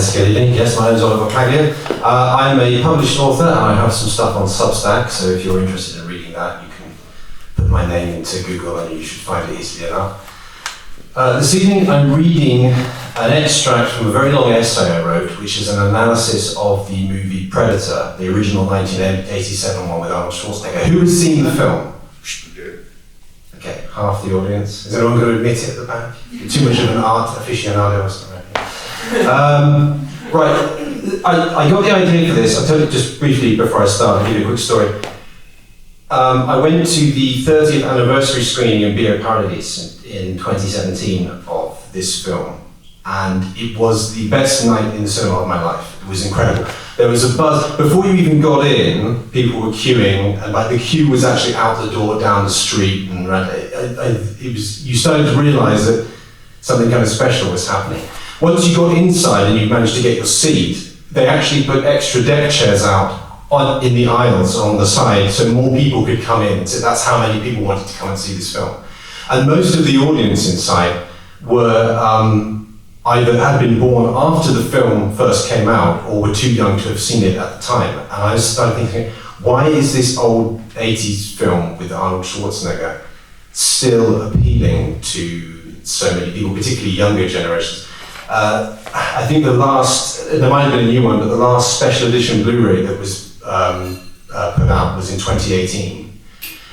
let's get it in. Yes, my name is Oliver Paglia. I'm a published author and I have some stuff on Substack, so if you're interested in reading that, you can put my name into Google and you should find it easily enough. This evening I'm reading an extract from a very long essay I wrote, which is an analysis of the movie Predator, the original 1987 one with Arnold Schwarzenegger. Who has seen the film? Okay, half the audience. Is anyone going to admit it at the back? You're too much of an art aficionado or something. Right, I got the idea for this. I'll tell you just briefly before I start, I'll give you a quick story. I went to the 30th anniversary screening in Beer Paradise in 2017 of this film, and it was the best night in the cinema of my life. It was incredible. There was a buzz. Before you even got in, people were queuing, and like the queue was actually out the door down the street, and you started to realise that something kind of special was happening. Once you got inside and you managed to get your seat, they actually put extra deck chairs out in the aisles on the side so more people could come in. So that's how many people wanted to come and see this film. And most of the audience inside were either had been born after the film first came out or were too young to have seen it at the time. And I started thinking, why is this old 80s film with Arnold Schwarzenegger still appealing to so many people, particularly younger generations? I think there might have been a new one, but the last special edition Blu-ray that was put out was in 2018.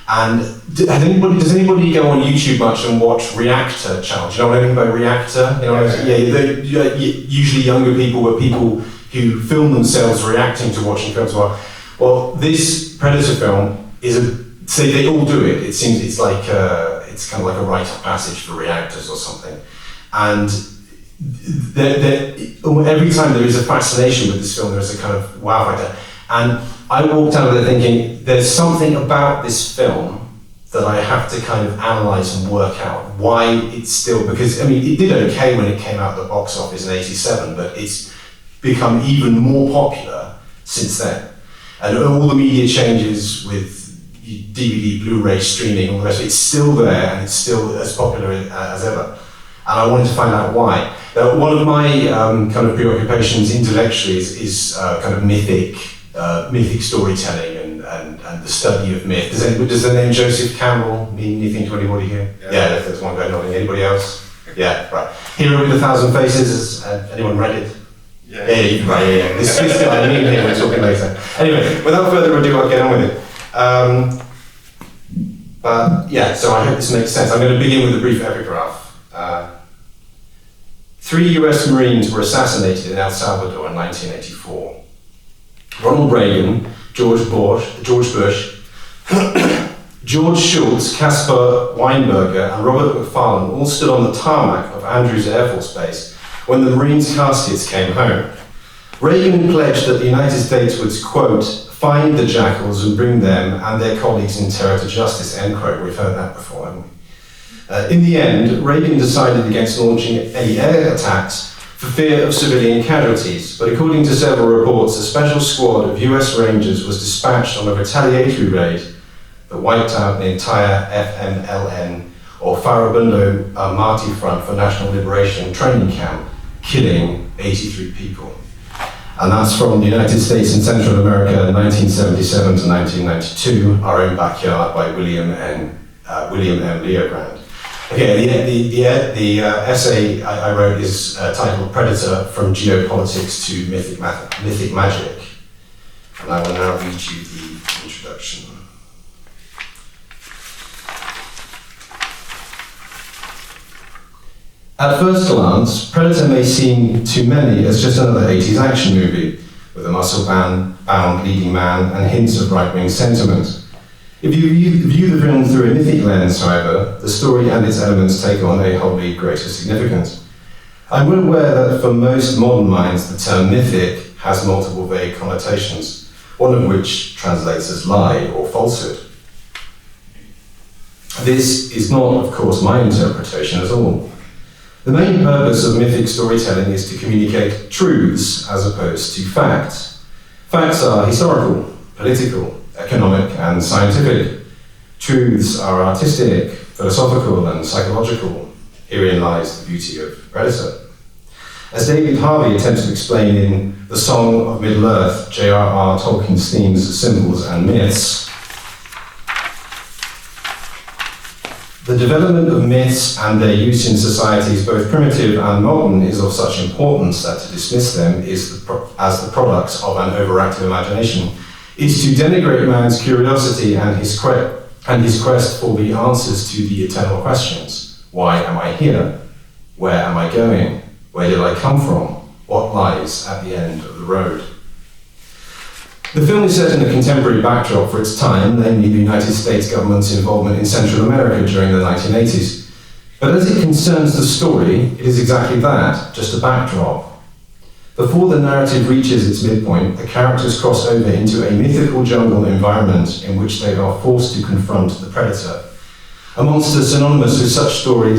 And does anybody go on YouTube much and watch Reactor channel? Do you know what I mean by Reactor? You know, usually younger people, but people who film themselves reacting to watching films. Well, this Predator film they all do it. It seems it's kind of like a rite of passage for reactors or something. And every time there is a fascination with this film, there is a kind of wow factor. And I walked out of there thinking, there's something about this film that I have to kind of analyse and work out why it's still, because I mean, it did okay when it came out at the box office in '87, but it's become even more popular since then. And all the media changes with DVD, Blu-ray, streaming, all the rest of it, it's still there and it's still as popular as ever. And I wanted to find out why. One of my kind of preoccupations intellectually is kind of mythic storytelling and the study of myth. Does the name Joseph Campbell mean anything to anybody here? Yeah, there's one guy nodding. Anybody else? Yeah, right. Hero with a Thousand Faces, has anyone read it? Yeah. This guy, me and him, we're talking later. Anyway, without further ado, I'll get on with it. So I hope this makes sense. I'm going to begin with a brief epigraph. 3 US Marines were assassinated in El Salvador in 1984. Ronald Reagan, George Bush, George Shultz, Caspar Weinberger, and Robert McFarlane all stood on the tarmac of Andrews Air Force Base when the Marines' caskets came home. Reagan pledged that the United States would, quote, find the jackals and bring them and their colleagues in terror to justice, end quote. We've heard that before, haven't we? In the end, Reagan decided against launching any air attacks for fear of civilian casualties, but according to several reports, a special squad of US Rangers was dispatched on a retaliatory raid that wiped out the entire FMLN, or Farabundo Marti Front for National Liberation training camp, killing 83 people. And that's from the United States and Central America, 1977 to 1992, Our Own Backyard by William M. Leogrand. Okay, the essay I wrote is titled Predator, From Geopolitics to Mythic Magic. And I will now read you the introduction. At first glance, Predator may seem to many as just another 80s action movie, with a muscle-bound leading man and hints of right-wing sentiment. If you view the film through a mythic lens, however, the story and its elements take on a wholly greater significance. I'm well aware that for most modern minds, the term mythic has multiple vague connotations, one of which translates as lie or falsehood. This is not, of course, my interpretation at all. The main purpose of mythic storytelling is to communicate truths as opposed to facts. Facts are historical, political, economic, and scientific. Truths are artistic, philosophical, and psychological. Herein lies the beauty of Predator. As David Harvey attempts to explain in The Song of Middle-earth, J.R.R. Tolkien's themes, symbols, and myths, the development of myths and their use in societies, both primitive and modern, is of such importance that to dismiss them as the products of an overactive imagination is to denigrate man's curiosity and his quest for the answers to the eternal questions. Why am I here? Where am I going? Where did I come from? What lies at the end of the road? The film is set in a contemporary backdrop for its time, namely the United States government's involvement in Central America during the 1980s. But as it concerns the story, it is exactly that, just a backdrop. Before the narrative reaches its midpoint, the characters cross over into a mythical jungle environment in which they are forced to confront the predator. A monster synonymous with such story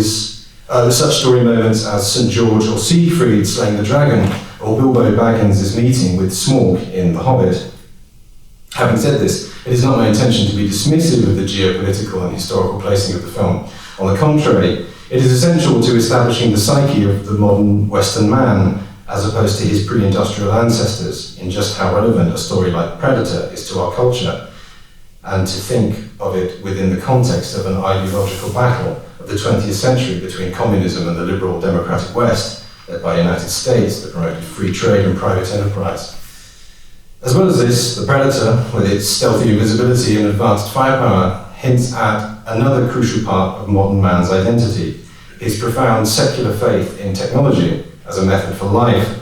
moments as St. George or Siegfried slaying the dragon, or Bilbo Baggins' meeting with Smaug in The Hobbit. Having said this, it is not my intention to be dismissive of the geopolitical and historical placing of the film. On the contrary, it is essential to establishing the psyche of the modern Western man, as opposed to his pre-industrial ancestors, in just how relevant a story like Predator is to our culture, and to think of it within the context of an ideological battle of the 20th century between communism and the liberal democratic West, led by the United States that promoted free trade and private enterprise. As well as this, the Predator, with its stealthy invisibility and advanced firepower, hints at another crucial part of modern man's identity, his profound secular faith in technology as a method for life,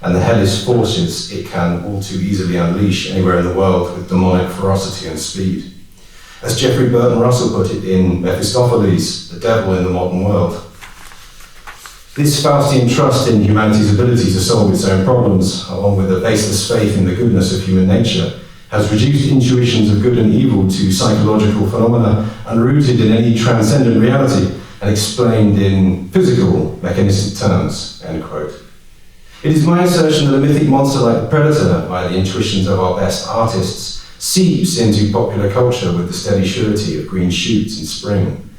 and the hellish forces it can all too easily unleash anywhere in the world with demonic ferocity and speed. As Jeffrey Burton Russell put it in Mephistopheles, the devil in the modern world. This Faustian trust in humanity's ability to solve its own problems, along with a baseless faith in the goodness of human nature, has reduced intuitions of good and evil to psychological phenomena unrooted in any transcendent reality and explained in physical, mechanistic terms, end quote. It is my assertion that a mythic monster like the Predator, by the intuitions of our best artists, seeps into popular culture with the steady surety of green shoots in spring.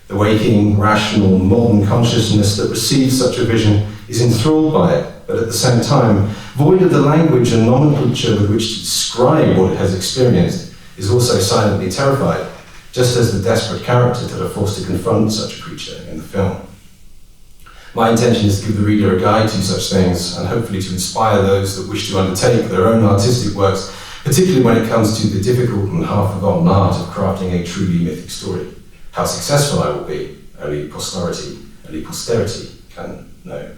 The waking, rational, modern consciousness that receives such a vision is enthralled by it, but at the same time, void of the language and nomenclature with which to describe what it has experienced, is also silently terrified, just as the desperate characters that are forced to confront such a creature in the film. My intention is to give the reader a guide to such things, and hopefully to inspire those that wish to undertake their own artistic works, particularly when it comes to the difficult and half-forgotten art of crafting a truly mythic story. How successful I will be, only posterity can know.